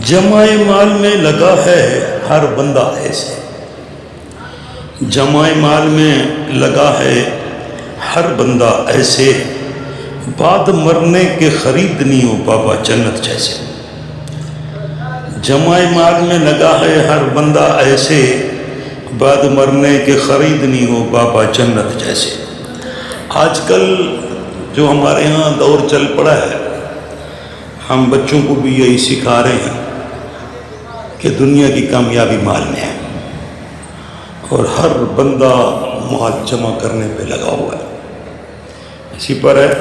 جمع مال میں لگا ہے ہر بندہ ایسے، جمع مال میں لگا ہے ہر بندہ ایسے، بعد مرنے کے خرید نہیں ہو بابا جنت جیسے۔ جمع مال میں لگا ہے ہر بندہ ایسے، بعد مرنے کے خرید نہیں ہو بابا جنت جیسے۔ آج کل جو ہمارے ہاں دور چل پڑا ہے، ہم بچوں کو بھی یہی سکھا رہے ہیں کہ دنیا کی کامیابی مال میں ہے، اور ہر بندہ مال جمع کرنے پہ لگا ہوا ہے۔ اسی پر ہے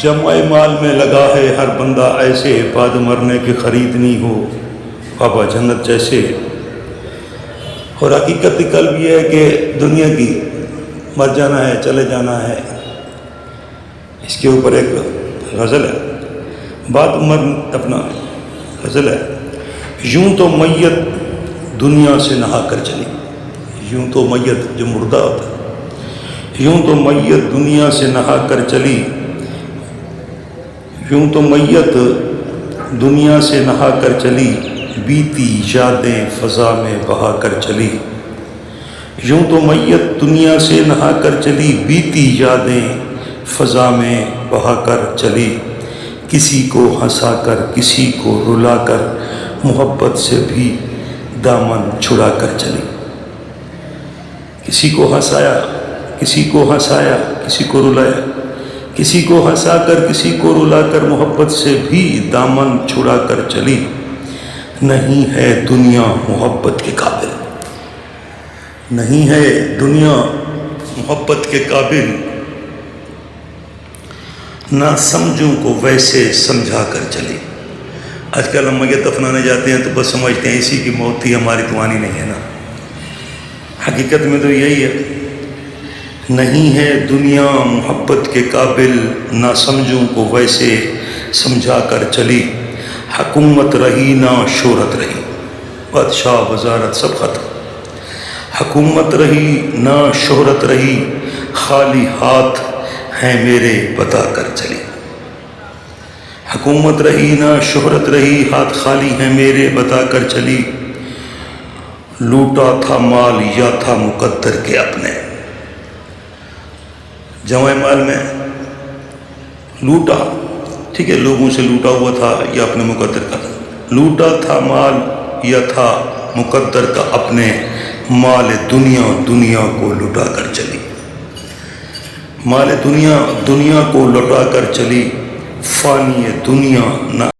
جمع مال میں لگا ہے ہر بندہ ایسے، بعد مرنے کی خرید نہیں ہو بابا جنت جیسے۔ اور حقیقت قلب یہ ہے کہ دنیا کی مر جانا ہے، چلے جانا ہے۔ اس کے اوپر ایک غزل ہے، اپنا غزل ہے، یوں تو میت دنیا سے نہا کر چلی، یوں تو میت جو مردہ ہوتا ہے، یوں تو میت دنیا سے نہا کر چلی، یوں تو میت دنیا سے نہا کر چلی، بیتی یادیں فضا میں بہا کر چلی، یوں تو میت دنیا سے نہا کر چلی، بیتی یادیں فضا میں بہا کر چلی، کسی کو ہنسا کر کسی کو رلا کر، محبت سے بھی دامن چھڑا کر چلی۔ کسی کو ہنسایا کسی کو ہنسایا کسی کو رلایا، کسی کو ہنسا کر کسی کو رلا کر، محبت سے بھی دامن چھڑا کر چلی۔ نہیں ہے دنیا محبت کے قابل، نہیں ہے دنیا محبت کے قابل، نہ سمجھوں کو ویسے سمجھا کر چلی۔ آج کل ہم میت دفنانے جاتے ہیں تو بس سمجھتے ہیں اسی کی موت تھی، ہماری تو آنی نہیں ہے نا۔ حقیقت میں تو یہی ہے، نہیں ہے دنیا محبت کے قابل، نہ سمجھوں کو ویسے سمجھا کر چلی۔ حکومت رہی نہ شہرت رہی، بادشاہ وزارت سب ختم، حکومت رہی نہ شہرت رہی، خالی ہاتھ ہیں میرے بتا کر چلی۔ حکومت رہی نہ شہرت رہی، ہاتھ خالی ہیں میرے بتا کر چلی۔ لوٹا تھا مال یا تھا مقدر کے اپنے، جمع مال میں لوٹا، ٹھیک ہے، لوگوں سے لوٹا ہوا تھا یا اپنے مقدر کا تھا، لوٹا تھا مال یا تھا مقدر کا اپنے، مال دنیا دنیا کو لٹا کر چلی، مال دنیا دنیا کو لٹا کر چلی، فانی دنیا نہ